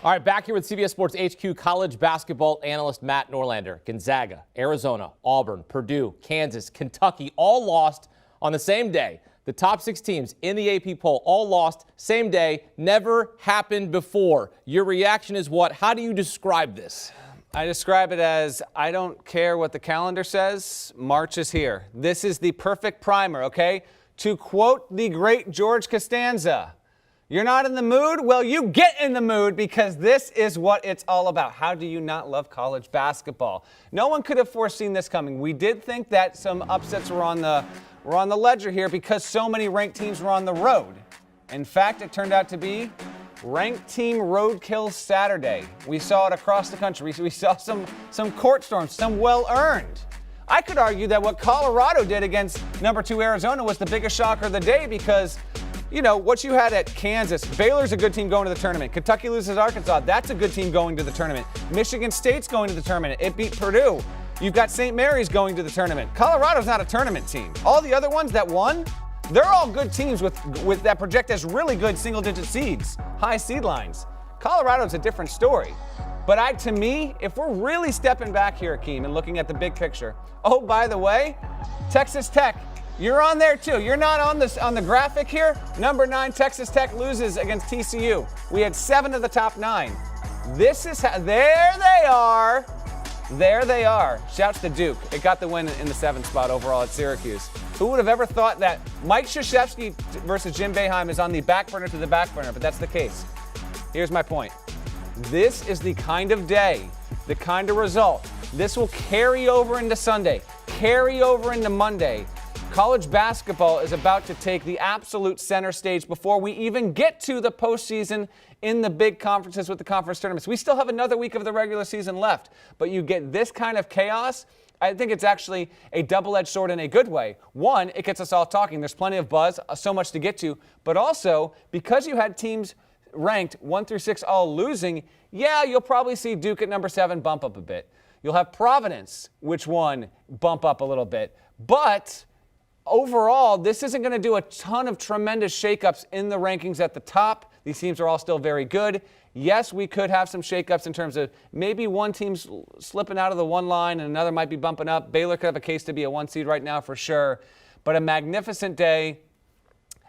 All right, back here with CBS Sports HQ college basketball analyst Matt Norlander. Gonzaga, Arizona, Auburn, Purdue, Kansas, Kentucky all lost on the same day. The top 6 teams in the AP poll all lost same day. Never happened before. Your reaction is what? How do you describe this? I describe it as, I don't care what the calendar says, March is here. This is the perfect primer, okay? To quote the great George Costanza, you're not in the mood? Well, you get in the mood because this is what it's all about. How do you not love college basketball? No one could have foreseen this coming. We did think that some upsets were on the ledger here because so many ranked teams were on the road. In fact, it turned out to be ranked team roadkill Saturday. We saw it across the country. We saw some court storms, some well-earned. I could argue that what Colorado did against number 2 Arizona was the biggest shocker of the day because, you know, what you had at Kansas, Baylor's a good team going to the tournament. Kentucky loses Arkansas, that's a good team going to the tournament. Michigan State's going to the tournament. It beat Purdue. You've got St. Mary's going to the tournament. Colorado's not a tournament team. All the other ones that won, they're all good teams with that project as really good single-digit seeds, high seed lines. Colorado's a different story. But to me, if we're really stepping back here, Akeem, and looking at the big picture, oh, by the way, Texas Tech, you're on there too. You're not on the graphic here. Number 9, Texas Tech loses against TCU. We had 7 of the top 9. This is how, there they are. There they are. Shouts to Duke. It got the win in the 7th spot overall at Syracuse. Who would have ever thought that Mike Krzyzewski versus Jim Boeheim is on the back burner to the back burner, but that's the case. Here's my point. This is the kind of day, the kind of result. This will carry over into Sunday, carry over into Monday. College basketball is about to take the absolute center stage before we even get to the postseason in the big conferences with the conference tournaments. We still have another week of the regular season left, but you get this kind of chaos. I think it's actually a double-edged sword in a good way. One, it gets us all talking. There's plenty of buzz, so much to get to, but also because you had teams ranked 1 through 6 all losing, yeah, you'll probably see Duke at number 7 bump up a bit. You'll have Providence, which one, bump up a little bit. But overall, this isn't going to do a ton of tremendous shakeups in the rankings at the top. These teams are all still very good. Yes, we could have some shakeups in terms of maybe one team's slipping out of the 1 line and another might be bumping up. Baylor could have a case to be a 1 seed right now for sure. But a magnificent day.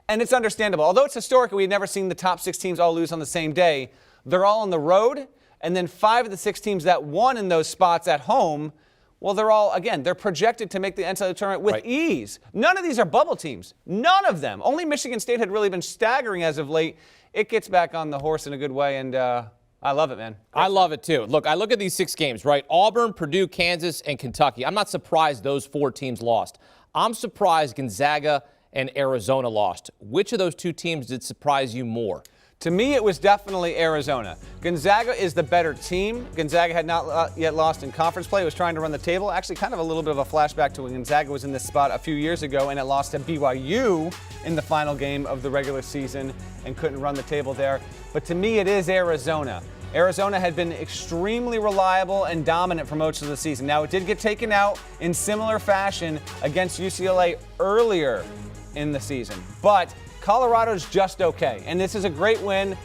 And it's understandable. Although it's historic, we've never seen the top 6 teams all lose on the same day. They're all on the road. And then 5 of the 6 teams that won in those spots at home, well, they're all, again, they're projected to make the NCAA tournament with ease. None of these are bubble teams. None of them. Only Michigan State had really been staggering as of late. It gets back on the horse in a good way, and I love it, man. I love it, too. Look, I look at these 6 games, right? Auburn, Purdue, Kansas, and Kentucky. I'm not surprised those 4 teams lost. I'm surprised Gonzaga and Arizona lost. Which of those 2 teams did surprise you more? To me, it was definitely Arizona. Gonzaga is the better team. Gonzaga had not yet lost in conference play. It was trying to run the table. Actually, kind of a little bit of a flashback to when Gonzaga was in this spot a few years ago and it lost to BYU in the final game of the regular season and couldn't run the table there. But to me, it is Arizona. Arizona had been extremely reliable and dominant for most of the season. Now, it did get taken out in similar fashion against UCLA earlier in the season. But Colorado's just okay. And this is a great win,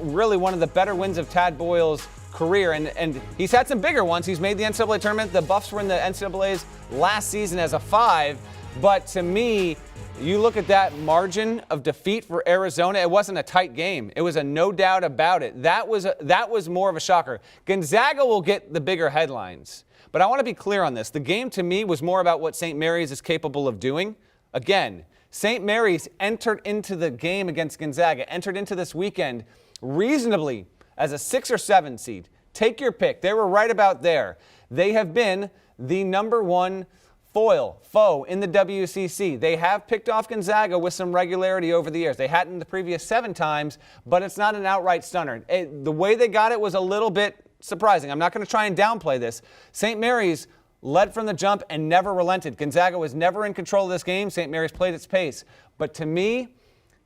really one of the better wins of Tad Boyle's career. And he's had some bigger ones. He's made the NCAA tournament. The Buffs were in the NCAA's last season as a 5. But to me, you look at that margin of defeat for Arizona, it wasn't a tight game. It was a no doubt about it. That was more of a shocker. Gonzaga will get the bigger headlines. But I want to be clear on this. The game to me was more about what St. Mary's is capable of doing. Again, St. Mary's entered into the game against Gonzaga, entered into this weekend reasonably as a 6 or 7 seed. Take your pick. They were right about there. They have been the number 1 foe in the WCC. They have picked off Gonzaga with some regularity over the years. They hadn't the previous 7 times, but it's not an outright stunner. The way they got it was a little bit surprising. I'm not going to try and downplay this. St. Mary's led from the jump and never relented. Gonzaga was never in control of this game. St. Mary's played its pace. But to me,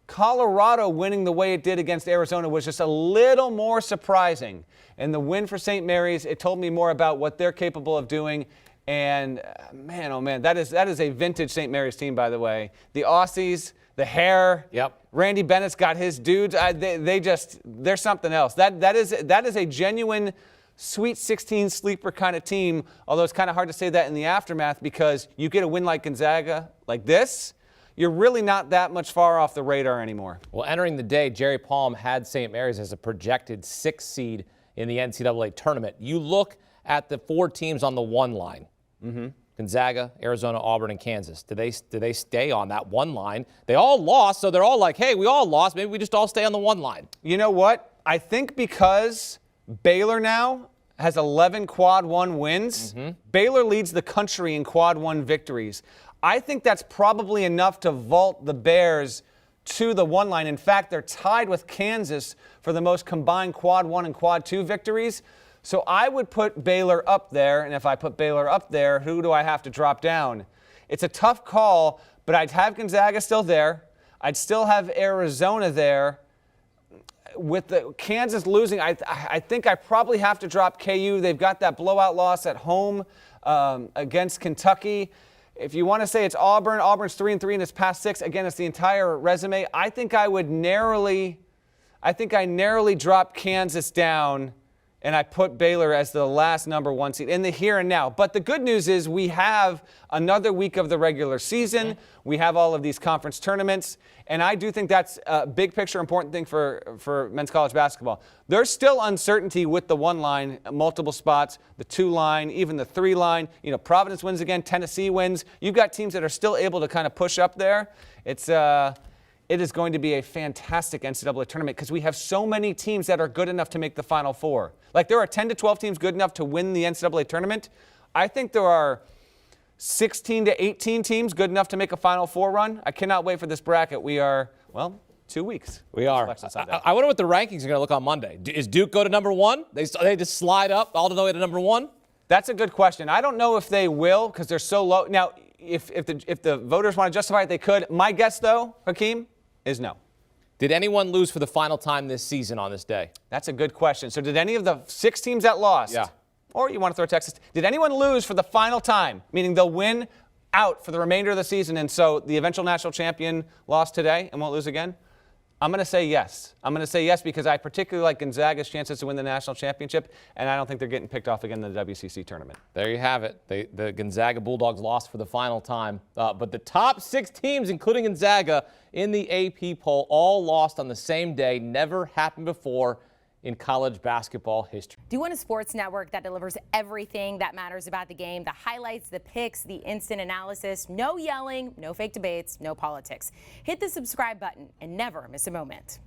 Colorado winning the way it did against Arizona was just a little more surprising. And the win for St. Mary's, it told me more about what they're capable of doing. And man, oh man, that is a vintage St. Mary's team, by the way. The Aussies, the hair. Yep. Randy Bennett's got his dudes. They're something else. That is a genuine Sweet 16 sleeper kind of team, although it's kind of hard to say that in the aftermath because you get a win like Gonzaga like this, you're really not that much far off the radar anymore. Well, entering the day, Jerry Palm had St. Mary's as a projected 6th seed in the NCAA tournament. You look at the 4 teams on the 1 line. Gonzaga, Arizona, Auburn, and Kansas. Do they stay on that 1 line? They all lost, so they're all like, hey, we all lost. Maybe we just all stay on the 1 line. You know what? I think because Baylor now has 11 quad 1 wins. Baylor leads the country in quad 1 victories. I think that's probably enough to vault the Bears to the 1 line. In fact, they're tied with Kansas for the most combined quad 1 and quad 2 victories. So I would put Baylor up there, and if I put Baylor up there, who do I have to drop down? It's a tough call, but I'd have Gonzaga still there. I'd still have Arizona there. With the Kansas losing, I think I probably have to drop KU. They've got that blowout loss at home against Kentucky. If you want to say it's Auburn, Auburn's 3-3 in its past 6. Again, it's the entire resume. I think I narrowly drop Kansas down, and I put Baylor as the last number 1 seed in the here and now. But the good news is we have another week of the regular season. We have all of these conference tournaments. And I do think that's a big picture important thing for men's college basketball. There's still uncertainty with the 1 line, multiple spots, the 2 line, even the 3 line. You know, Providence wins again, Tennessee wins. You've got teams that are still able to kind of push up there. It is going to be a fantastic NCAA tournament because we have so many teams that are good enough to make the Final Four. Like there are 10 to 12 teams good enough to win the NCAA tournament. I think there are 16 to 18 teams good enough to make a Final Four run. I cannot wait for this bracket. We are, 2 weeks. We are. I wonder what the rankings are going to look on Monday. Is Duke go to number 1? They just slide up all the way to number 1? That's a good question. I don't know if they will because they're so low. Now, if the voters want to justify it, they could. My guess, though, Hakeem, is no. Did anyone lose for the final time this season on this day? That's a good question. So did any of the 6 teams that lost? Yeah. Or you want to throw Texas? Did anyone lose for the final time, meaning they'll win out for the remainder of the season, and so the eventual national champion lost today and won't lose again? I'm going to say yes. I'm going to say yes because I particularly like Gonzaga's chances to win the national championship, and I don't think they're getting picked off again in the WCC tournament. There you have it. The Gonzaga Bulldogs lost for the final time. But the top 6 teams, including Gonzaga, in the AP poll, all lost on the same day. Never happened before in college basketball history. Do you want a sports network that delivers everything that matters about the game? The highlights, the picks, the instant analysis, no yelling, no fake debates, no politics. Hit the subscribe button and never miss a moment.